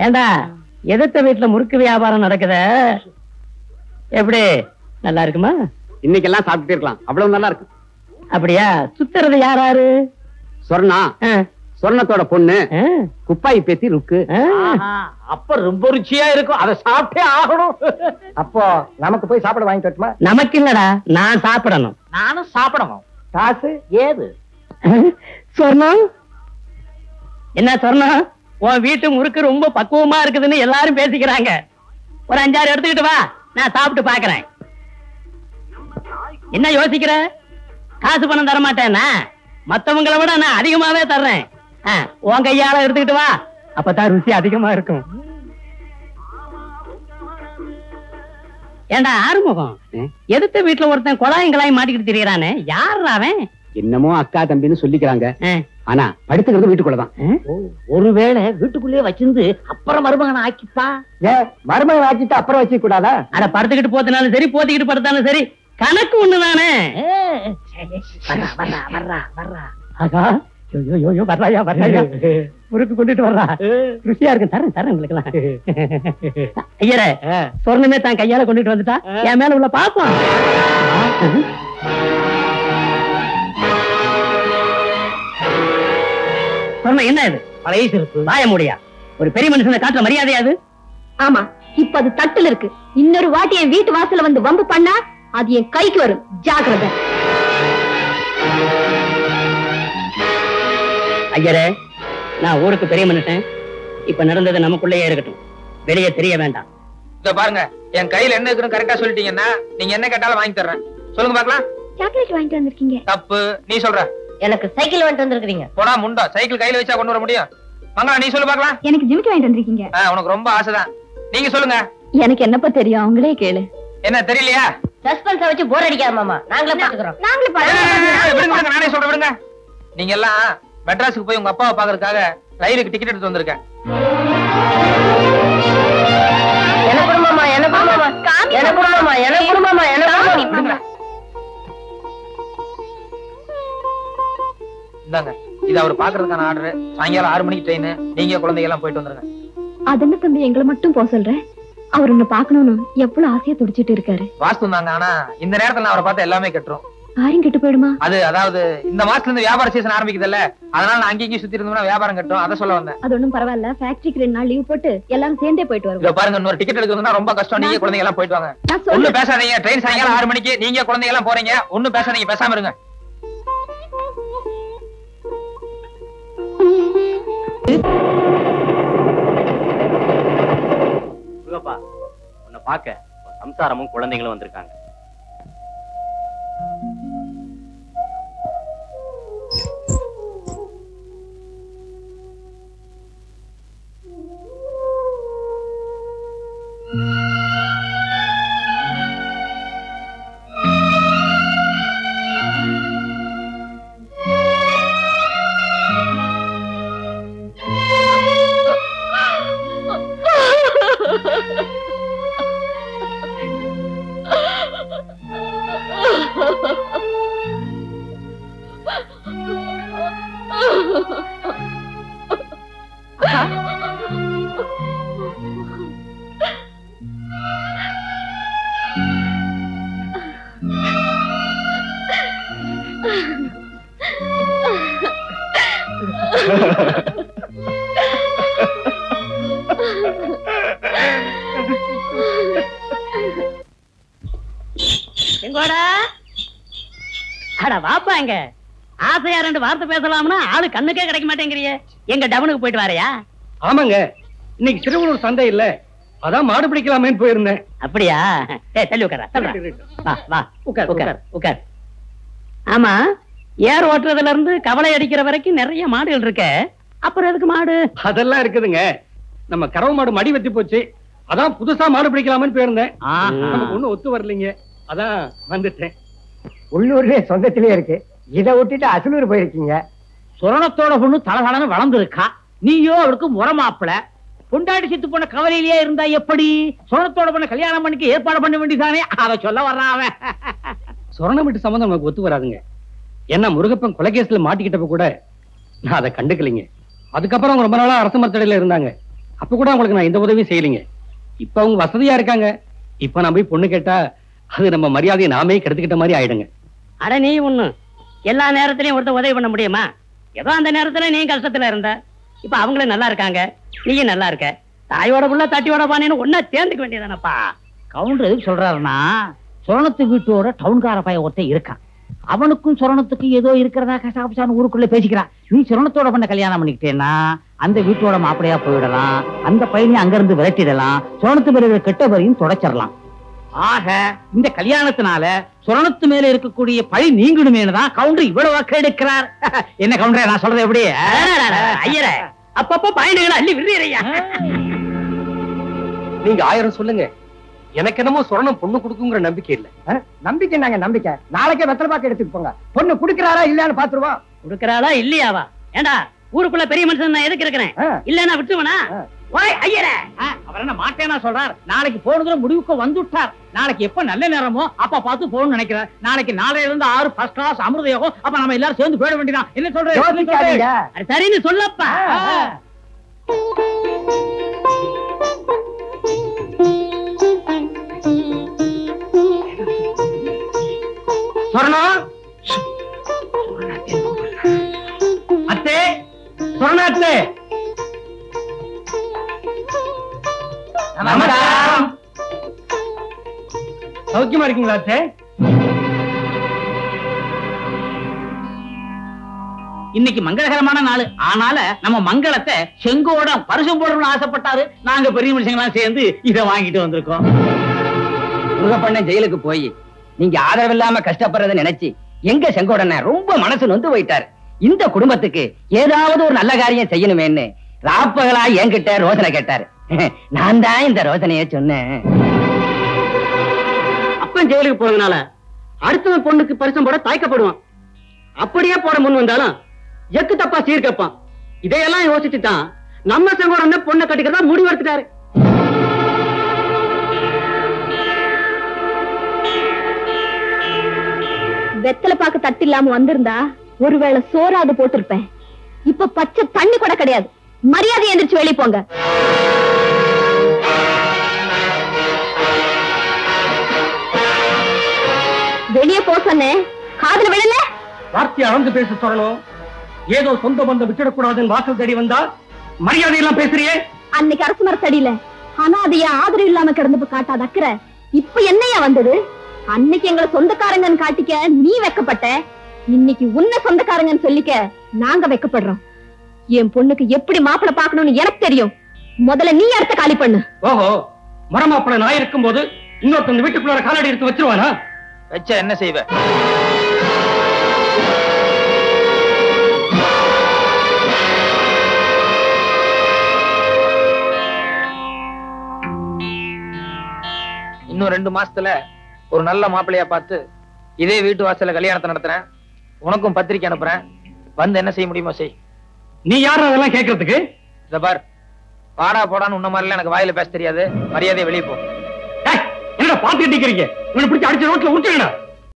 ஏண்டா எதிர்த்த வீட்டுல முறுக்கு வியாபாரம் நடக்குத எப்படி நல்லா இருக்குமா? இன்னைக்கெல்லாம் சாப்பிட்டு இருக்கலாம், அவ்வளவு நல்லா இருக்கு. அப்படியா? சுத்துறது யாராரு? சொர்ணா, சொர்ணத்தோட பொண்ணு குப்பாய் பேத்தி ருக்கு. அப்ப ரொம்ப ருச்சியா இருக்கும், அதை சாப்பிட்டே ஆகணும். அப்போ நமக்கு போய் சாப்பிட வாங்கி தட்டுமா? நமக்கு இல்லடா, நான் சாப்பிடணும். நானும் சாப்பிடணும். காசு ஏது? சொர்ணம் என்ன சொர்ணம், உன் வீட்டு முறுக்கு ரொம்ப பக்குவமா இருக்குதுன்னு எல்லாரும் பேசிக்கிறாங்க. ஒரு 5-6 எடுத்துக்கிட்டு வா, நான் சாப்பிட்டு பாக்குறேன். என்ன யோசிக்கிற? காசு பணம் தர மாட்டேன்னா மத்தவங்களை விட நான் அதிகமாவே தர்றேன். உன் கையால எடுத்துக்கிட்டு வா, அப்பதான் ருசி அதிகமா இருக்கும். ஏண்டா ஆறுமுகம், எதிர்த்த வீட்டுல ஒருத்தன் குழாயங்களாய் மாட்டிக்கிட்டு திரியறானே, யார் அவன்? என்னமோ அக்கா தம்பின்னு சொல்லிக்கிறாங்க, ஆனா படுத்துக்கிறது வீட்டுக்குள்ளதான். ஒருவேளை வீட்டுக்குள்ளேயே வச்சிருந்து அப்புறம் மருமகனை ஆக்கிப்பா. மருமகன் ஆக்கிட்டு அப்புறம் வச்சு கூடாதா? அட படுத்துக்கிட்டு போத்தினாலும் சரி, போத்திக்கிட்டு படுத்தாலும் சரி, கணக்கு ஒண்ணுதானே. முறுக்கு கொண்டுட்டு வர்றா, ருசியா இருக்கு, தரேன் தரேன் உங்களுக்கு எல்லாம். ஐயரே, சொர்ணமே தான் கையால கொண்டுட்டு வந்துட்டா, என் மேல உள்ள பாப்போம். சொர்ணம் என்ன இது? பழைய சிறுப்பு வாய முடியா? ஒரு பெரிய மனுஷனை காட்டுற மரியாதையாது? ஆமா, இப்ப அது தட்டுல இருக்கு. இன்னொரு வாட்டி என் வீட்டு வாசல வந்து வம்பு பண்ணா அது என் கைக்கு வரும், ஜாக்கிரதை. ஐயரே, நான் ஊருக்கு பெரிய மனுஷன், இப்ப நடந்தது நமக்குள்ளேயே இருக்கட்டும், வெளியே தெரிய வேண்டாம். இத பாருங்க, என் கையில என்ன இருக்குன்னு கரெக்டா சொல்லிட்டீங்கன்னா நீங்க என்ன கேட்டாலும் வாங்கி தர்றேன். சொல்லுங்க பாக்கலாம். சாக்லேட் வாங்கிட்டு வந்திருக்கீங்க. தப்பு, நீ சொல்ற. எனக்கு சைக்கிள் வாங்கிட்டு வந்திருக்கீங்க. போடா முண்டா, சைக்கிள் கையில வச்சா கொண்டு வர முடியும்? மங்களா, நீ சொல்லு பாக்கலாம். எனக்கு ஜிமிக்கி வாங்கிட்டு வந்திருக்கீங்க. உனக்கு ரொம்ப ஆசைதான், நீங்க சொல்லுங்க. எனக்கு என்னப்பா தெரியும், அவங்களே கேளு. என்ன தெரியலையா? சஸ்பென்ஸ் வச்சு போர் அடிக்காத மாமா, நாங்களே பாத்துக்கறோம். விடுங்க, நானே சொல்றேன், விடுங்க. நீங்க எல்லாம் மெட்ராஸுக்கு போய் உங்க அப்பாவை பாக்குறதுக்காக ரயிலுக்கு டிக்கெட் எடுத்து வந்திருக்கேன். என்ன குடும்பமா, என்ன குடும்பமா, என்ன குடும்பமா, என்ன குடும்பமா, என்ன குடும்பமா. இந்தாங்க, இது அவர் பாக்குறதுக்கான ஆர்டர். சாயங்காலம் 6 மணிக்கு ட்ரெயின். நீங்க குழந்தைங்க எல்லாம் போயிட்டு வந்துருங்க. அதென்ன தம்பி, எங்களை மட்டும் போக சொல்றேன். அவர் உன்னை பாக்கணும்னு எவ்வளவு ஆசையா துடிச்சிட்டு இருக்காரு. வாஸ்து தாங்க, ஆனா இந்த நேரத்துல நான் அவரை பார்த்தா எல்லாமே கெட்டுரும். யாரும் கெட்டு போயிடுமா? அதாவது இந்த மாசத்துல இருந்து வியாபார சீசன் ஆரம்பிக்குதுல்ல, அதனால நான் அங்கேயும் சுத்தி இருந்தோம்னா வியாபாரம் கட்டும், அதை சொல்ல வந்தேன். அது ஒண்ணும் பரவாயில்ல, ஃபேக்டரிக்கு 2 நாள் லீவ் போட்டு எல்லாரும் சேர்ந்தே போயிட்டு வருவோம். இத பாருங்க, இன்னொரு டிக்கெட் எடுக்கணும்னா ரொம்ப கஷ்டம். நீங்க குழந்தைங்க எல்லாம் போயிட்டு வாங்க. ஒண்ணும் பேசாதீங்க. ட்ரெயின் சாயங்காலம் 6 மணிக்கு. நீங்க குழந்தைங்க எல்லாம் போறீங்க, ஒண்ணும் பேசாதீங்க, பேசாம இருங்க. உன்னை பார்க்க சம்சாரமும் குழந்தைங்களும் வந்திருக்காங்க. வாப்பா, எங்க ஆசையா 2 வார்த்தை பேசலாம்னா ஆளு கண்ணுக்கே கிடைக்க மாட்டேங்கிறிய. எங்க டவுனுக்கு போயிட்டு வரையா? ஆமாங்க, இன்னைக்கு திருவள்ளூர் சந்தை இல்ல, அதான் மாடு பிடிக்கலாமேன்னு போயிருந்தேன். அப்படியா? தள்ளி உட்கார. வா வா, உட்கார் உட்கார் உட்கார். ஆமா, ஏர் ஓட்டுறதுல இருந்து கவலை அடிக்கிற வரைக்கும் நிறைய மாடுகள் இருக்க, அப்புறம் எதுக்கு மாடு? அதெல்லாம் இருக்குதுங்க, நம்ம கறவை மாடு மடி வெட்டி போச்சு, அதான் புதுசா மாடு பிடிக்கலாமேன்னு போயிருந்தேன். நமக்கு ஒண்ணும் ஒத்து வரலீங்க, அதான் வந்துட்டேன். உள்ளூர்லயே சொந்தத்திலே இருக்கு, இதை விட்டுட்டு அசலூர் போயிருக்கீங்க. சொரணத்தோட பொண்ணு தலதலன்னு வளர்ந்து இருக்கா, நீயோ அவருக்கு முறமாப்பிள. பொண்டாடி சித்து போன கவலையிலேயே இருந்தா எப்படி? சொரணத்தோட பொண்ணு கல்யாணம் பண்ணிக்க ஏற்பாடு பண்ண வேண்டியதானே, அதை சொல்ல வர்றான் அவன். சொரணம் வீட்டு சம்பந்தம் நமக்கு ஒத்து வராதுங்க. ஏன்னா முருகப்பன் கொலைகேஸ்ல மாட்டிக்கிட்டப்ப கூட நான் அதை கண்டுக்கலைங்க. அதுக்கப்புறம் அவங்க ரொம்ப நாளா அரசு மரத்தடையில இருந்தாங்க. அப்ப கூட அவங்களுக்கு நான் எந்த உதவியும் செய்யலைங்க. இப்ப அவங்க வசதியா இருக்காங்க. இப்ப நான் போய் பொண்ணு கேட்டா அது நம்ம மரியாதையை நாமே கெடுத்துக்கிட்ட மாதிரி ஆயிடுங்க. அட நீ ஒண்ணு எல்லா நேரத்திலயும் ஒருத்தர் உதவி பண்ண முடியுமா? ஏதோ அந்த நேரத்துல நீ கஷ்டத்துல இருந்த, இப்ப அவங்களும் நல்லா இருக்காங்க, நீயும் நல்லா இருக்க. தாயோட புள்ள தட்டியோட பானேன்னு ஒன்னா சேர்ந்துக்க வேண்டியதானப்பா. கவுண்டர் எதுக்கு சொல்றாருன்னா, சொரணத்து வீட்டோட டவுன்கார பையன் ஒருத்தன் இருக்கான். அவனுக்கும் சொரணத்துக்கும் ஏதோ இருக்கிறதா கசாபசான்னு ஊருக்குள்ள பேசிக்கிறான். நீ சொரணத்தோட பண்ண கல்யாணம் பண்ணிக்கிட்டேன்னா அந்த வீட்டோட மாப்பிளையா போயிடலாம், அந்த பையனையும் அங்கிருந்து விரட்டிடலாம், சொரணத்து மேல கெட்ட பேரையும் தொடச்சிடலாம். ஆக இந்த கல்யாணத்தினால சொரணத்து மேல இருக்கக்கூடிய பழி நீங்கிடுமேனு தான் கவுண்டர் இவ்வளவு வாக்கு எடுக்கிறார். என்ன கவுண்டரே, நான் சொல்றது எப்படி? ஐயரே, அப்பப்ப பாயிண்டுகளை அள்ளி விடுறீரையா. நீங்க 1000 சொல்லுங்க, எனக்கு என்னமோ சொரணம் பொண்ணு கொடுக்குங்கிற நம்பிக்கை இல்ல. நம்பிக்கை நாங்க நம்பிக்கை. நாளைக்கே வெத்தலை பாக்கு எடுத்துட்டு போங்க. பொண்ணு குடுக்கறாரா இல்லையான்னு பாத்துருவோம். குடுக்கறாளா இல்லையாவா? ஏண்டா ஊருக்குள்ள பெரிய மனுஷன் நான் எதுக்கு இருக்கிறேன்? இல்லன்னா விட்டுவனா? ஓய் ஐயரே, அவர் என்ன மாட்டேனா சொல்றார்? நாளைக்கு போனதுல முடிவுக்கு வந்துட்டார். நாளைக்கு எப்ப நல்ல நேரமோ அப்ப பார்த்து போகணும்னு நினைக்கிறார். நாளைக்கு 4 இருந்து 6 ஃபர்ஸ்ட் கிளாஸ் அமிர்தயோகம். அப்ப நம்ம எல்லாரும் சேர்ந்து போயிட வேண்டியதான். என்ன சொல்றீங்க? சரின்னு சொல்லப்பா. சொரணா, அத்தே, சொரணா அத்தே. நமஸ்காரம். சௌக்கியமா இருக்கீங்களா அத்தே? இன்னைக்கு மங்களகரமான நாள். ஆனால நம்ம மங்களத்தை செங்கோட பரிசம் போடணும்னு ஆசைப்பட்டாரு. நாங்க பெரிய மனுஷங்களாம் சேர்ந்து இதை வாங்கிட்டு வந்திருக்கோம். முருகப்பண்ண ஜெயிலுக்கு போய் நீங்க ஆதரவு இல்லாம கஷ்டப்படுறத நினைச்சு எங்க செங்கோடன ரொம்ப மனசு நொந்து போயிட்டாரு. இந்த குடும்பத்துக்கு ஏதாவது ஒரு நல்ல காரியம் செய்யணுமேன்னு ராப்பகலா என்கிட்ட ரோசனை கேட்டாரு. நான் தான் இந்த ரோசனைய சொன்னேன். அப்பன் ஜெயிலுக்கு போறதுனால அடுத்தவன் பொண்ணுக்கு பரிசம் போட தயக்கப்படுவான். அப்படியே போட முன் வந்தாலும் எக்கு தப்பா சீர்கப்பான். இதையெல்லாம் யோசிச்சுதான் நம்ம செங்கோட பொண்ணை கட்டிக்கிறதா முடிவெடுத்துட்டாரு. வெத்தலை பாக்கு தட்டு இல்லாம வந்திருந்தா ஒருவேளை சோறாது போட்டிருப்பேன். இப்ப பச்சை தண்ணி கூட கிடையாது. மரியாதை எந்திரிச்சு வெளியே போங்க. வெளியே போ சொன்னேன், காதுல விழல. வார்த்தையை அளந்து பேச சொல்லணும். ஏதோ சொந்த பந்தம் விட்டுடக்கூடாதுன்னு வாசல் தேடி வந்தா மரியாதை எல்லாம் பேசுறியே. அன்னைக்கு அரசு மரத்தடியில ஆனா அதைய ஆதரவு இல்லாம கிடந்து காட்டாத அக்கறை இப்ப என்னையா வந்தது? அன்னைக்கு எங்களை சொந்தக்காரங்கன்னு காட்டிக்க நீ வெக்கப்பட்ட, இன்னைக்கு உன்ன சொந்தக்காரங்கன்னு சொல்லிக்க நாங்க வெக்கப்படுறோம். என் பொண்ணுக்கு எப்படி மாப்பிளை பாக்கணும்னு எனக்கு தெரியும். முதல்ல நீ அடுத்த காலி பண்ணு. ஓஹோ, மரமாப்பிள நான் இருக்கும் போது இன்னொருத்தன் வீட்டுக்குள்ள காலடி எடுத்து வச்சிருவானா? வச்சா என்ன செய்வ? இன்னும் 2 மாசத்துல ஒரு நல்ல மாப்பிள்ளையா பார்த்து இதே வீட்டு வாசல்ல கல்யாணத்தை நடத்துறேன். உனக்கும் பத்திரிக்கை அனுப்புறேன். வந்து என்ன செய்ய முடியுமோ செய். நீ யாரும் அதெல்லாம் கேட்கறதுக்கு? இத பார், பாடா போடான்னு உன்ன மாதிரிலாம் எனக்கு வாயில பேச தெரியாது. மரியாதையை வெளியே போ. என்னடா பாத்துக்கிட்டு இருக்கீங்க? இவனை பிடிச்சி அடிச்சு ரோட்ல விட்டுருங்கடா.